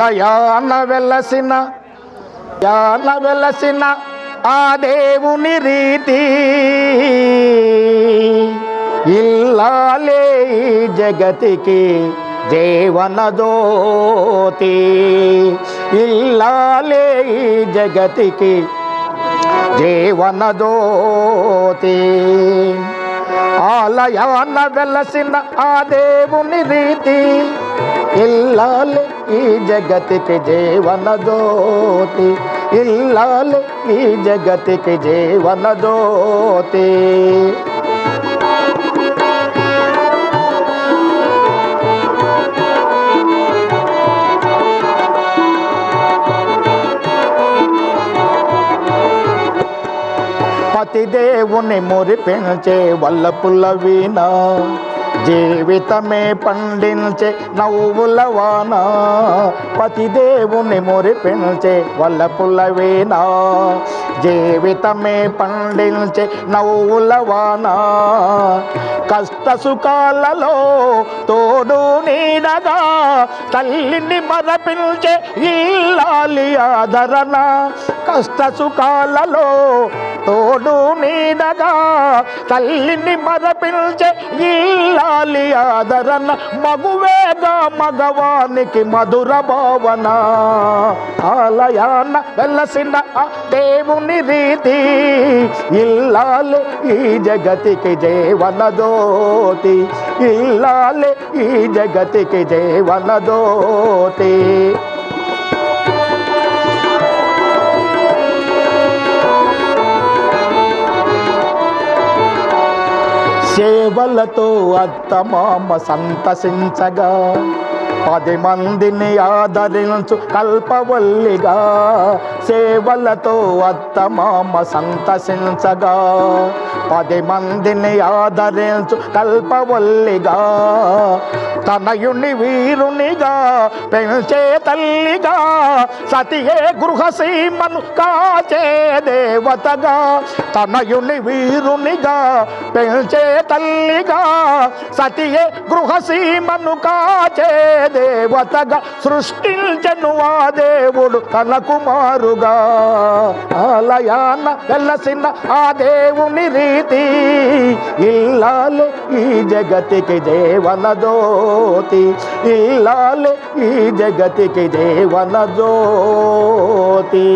ఆలయాన వెలసిన ఆ దేవుని రీతి ఇల్లాలే జగతికి జీవన జ్యోతి, ఇల్లాలే జగతికి జీవన జ్యోతి. ఆలయాన వెలసిన ఆ దేవుని రీతి ఇల్లాలే ఈ జగతికి జీవన జ్యోతి, ఇల్లాలే ఈ జగతికి జీవన జ్యోతి. పతి దేవుని మురిపించే వల్లపుల వీణ, జీవితమే పండించే నవ్వుల వాన. పతి దేవుని మురిపించే వల్లపుల వీణ, జీవితమే పండించే నవ్వుల వాన. కష్ట సుఖాలలో తోడు నీడగా తల్లిని మరపించే ఇల్లాలి ఆదరణ. కష్ట సుఖాలలో తోడు నీడగా తల్లిని మరపించే ఇల్లాలి ఆదరణ. మగువేగా మగవానికి మధుర భావన. ఆలయాన వెలసిన ఆ దేవుని రీతి ఇల్లాలి ఈ జగతికి జీవన జ్యోతి, ఇల్లాలి ఈ జగతికి జీవన జ్యోతి. సేవలతో అత్తమామ సంతసించగా 10 మందిని ఆదరించు కల్పవల్లిగా. సేవలతో అత్తమామ సంతసించగా 10 మందిని ఆదరించు కల్పవల్లిగా. తనయుని వీరునిగా పెంచే తల్లిగా, సతియే గృహసీమను కాచే దేవతగా. తనయుని వీరునిగా పెంచే తల్లిగా, సతియే గృహసీమను కాచే దేవతగా. సృష్టించెను ఆ దేవుడు తన కుమారుగా. ఆలయాన వెలసిన ఆ దేవుని రీతి ఇల్లాలే ఈ జగతికి జీవన జ్యోతి, ఇల్లాలే ఈ జగతికి జీవన జ్యోతి.